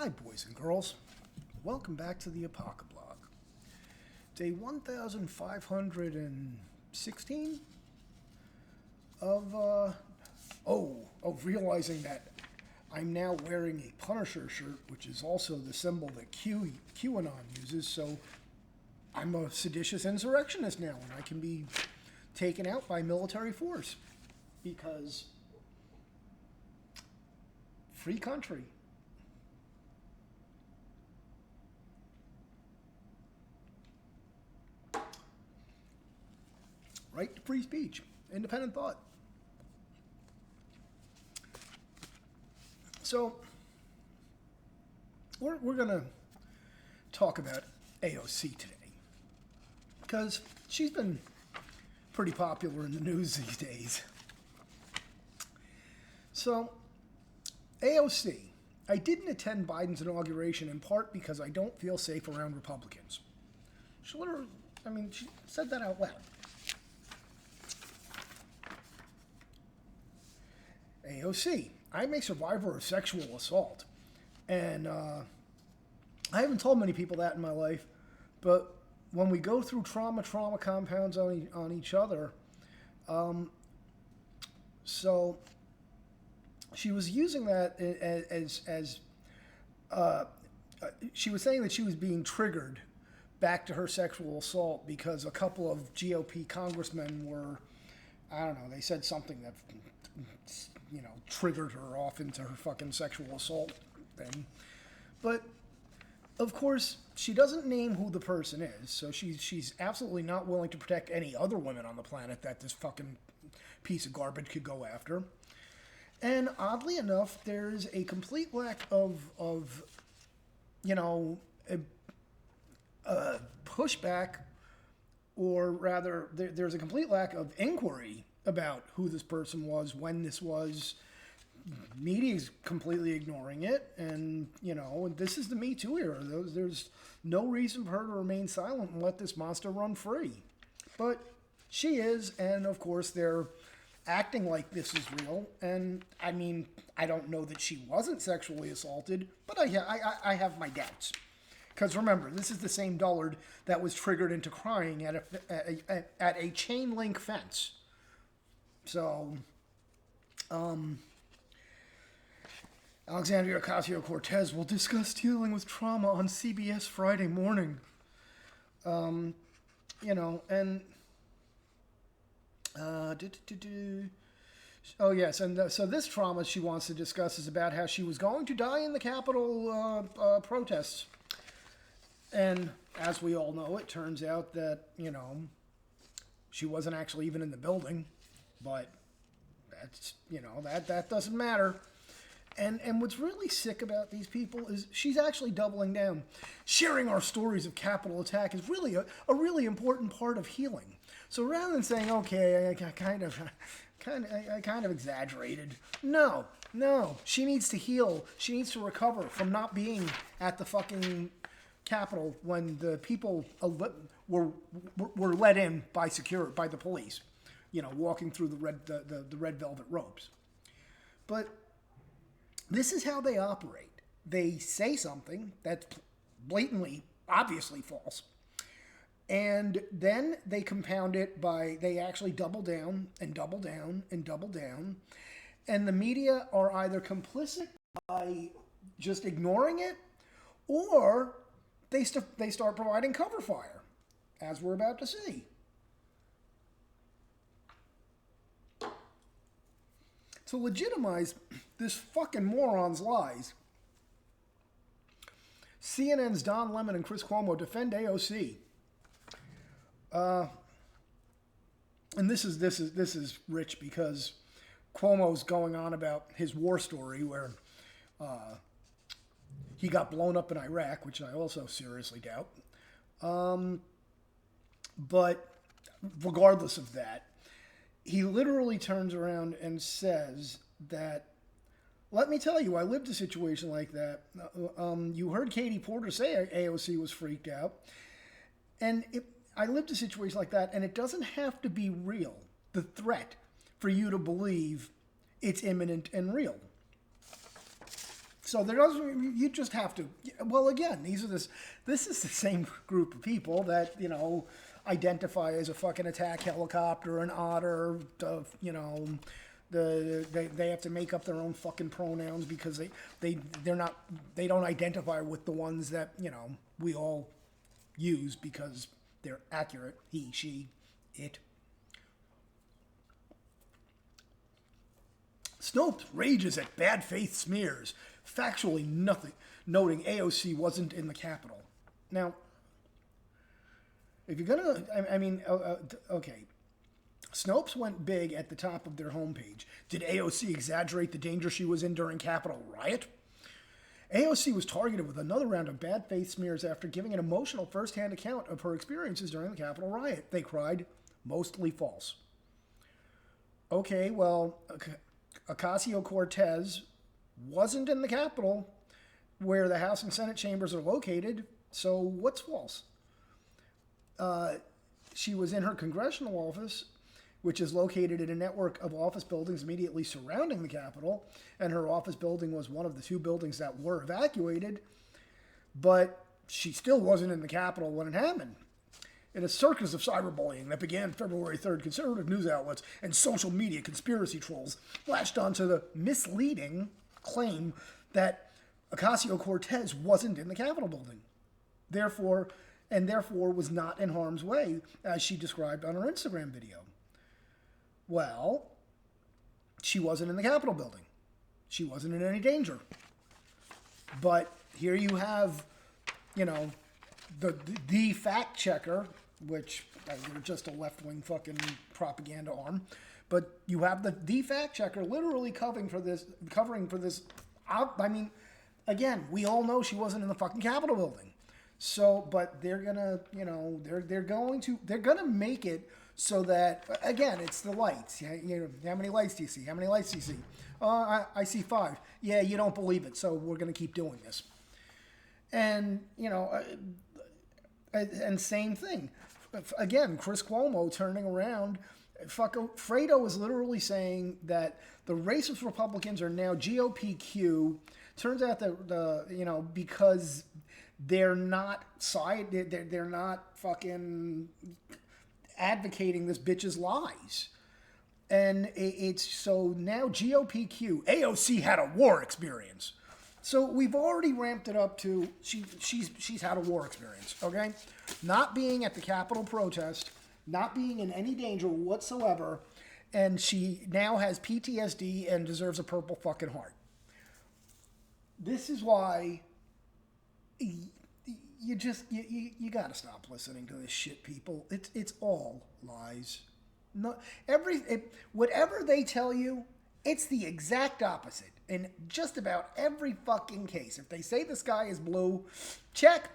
Hi, boys and girls. Welcome back to the Apocablog. Day 1516 of realizing that I'm now wearing a Punisher shirt, which is also the symbol that QAnon uses, so I'm a seditious insurrectionist now, and I can be taken out by military force because free country. Right to free speech, independent thought. So, we're going to talk about AOC today because she's been pretty popular in the news these days. So, AOC, I didn't attend Biden's inauguration in part because I don't feel safe around Republicans. She said that out loud. AOC, I'm a survivor of sexual assault. And I haven't told many people that in my life, but when we go through trauma compounds on each other, so she was using that as she was saying that she was being triggered back to her sexual assault because a couple of GOP congressmen were, I don't know, they said something that, triggered her off into her fucking sexual assault thing. But, of course, she doesn't name who the person is, so she's absolutely not willing to protect any other women on the planet that this fucking piece of garbage could go after. And oddly enough, there's a complete lack of pushback, or rather, there's a complete lack of inquiry about who this person was, when this was. Media's completely ignoring it, and, this is the Me Too era. There's no reason for her to remain silent and let this monster run free. But she is, and of course they're acting like this is real, and I mean, I don't know that she wasn't sexually assaulted, but I have my doubts. Because remember, this is the same dullard that was triggered into crying at a chain link fence. So, Alexandria Ocasio-Cortez will discuss dealing with trauma on CBS Friday morning. Oh yes, and so this trauma she wants to discuss is about how she was going to die in the Capitol protests. And as we all know, it turns out that, she wasn't actually even in the building. But that's, that doesn't matter. And what's really sick about these people is she's actually doubling down. Sharing our stories of Capitol attack is really a really important part of healing. So rather than saying, okay, I kind of exaggerated. No, she needs to heal. She needs to recover from not being at the fucking Capitol when the people were let in by the police. Walking through the red velvet ropes. But this is how they operate. They say something that's blatantly, obviously false, and then they compound it by, they actually double down and double down and double down, and the media are either complicit by just ignoring it, or they start providing cover fire, as we're about to see. To legitimize this fucking moron's lies, CNN's Don Lemon and Chris Cuomo defend AOC. And this is rich because Cuomo's going on about his war story where he got blown up in Iraq, which I also seriously doubt. But regardless of that, he literally turns around and says that, let me tell you, I lived a situation like that. You heard Katie Porter say AOC was freaked out. And I lived a situation like that, and it doesn't have to be real, the threat, for you to believe it's imminent and real. So there doesn't. You just have to. Well, again, this is the same group of people that identify as a fucking attack helicopter, an otter. They have to make up their own fucking pronouns because they don't identify with the ones that we all use because they're accurate. He, she, it. Snopes rages at bad faith smears, factually noting AOC wasn't in the Capitol. Now, if you're gonna, okay. Snopes went big at the top of their homepage. Did AOC exaggerate the danger she was in during Capitol riot? AOC was targeted with another round of bad faith smears after giving an emotional first-hand account of her experiences during the Capitol riot. They cried, mostly false. Okay, well, Ocasio-Cortez wasn't in the Capitol, where the House and Senate chambers are located, so what's false? She was in her congressional office, which is located in a network of office buildings immediately surrounding the Capitol, and her office building was one of the 2 buildings that were evacuated, but she still wasn't in the Capitol when it happened. In a circus of cyberbullying that began February 3rd, conservative news outlets and social media conspiracy trolls latched onto the misleading claim that Ocasio-Cortez wasn't in the Capitol building, therefore was not in harm's way, as she described on her Instagram video. Well, she wasn't in the Capitol building. She wasn't in any danger. But here you have, the fact checker, which they're just a left-wing fucking propaganda arm, but you have the fact checker literally covering for this. Again, we all know she wasn't in the fucking Capitol building. So, but they're gonna, they're gonna make it so that, again, it's the lights. How many lights do you see? How many lights do you see? I see 5. Yeah, you don't believe it, so we're gonna keep doing this. And and same thing. Again, Chris Cuomo turning around. Fredo is literally saying that the racist Republicans are now GOPQ. Turns out that because they're not they're not fucking advocating this bitch's lies. And it's so now GOPQ. AOC had a war experience. So we've already ramped it up to she's had a war experience, okay? Not being at the Capitol protest, not being in any danger whatsoever, and she now has PTSD and deserves a purple fucking heart. This is why you gotta stop listening to this shit, people. It's all lies. Whatever they tell you, it's the exact opposite in just about every fucking case. If they say the sky is blue, check.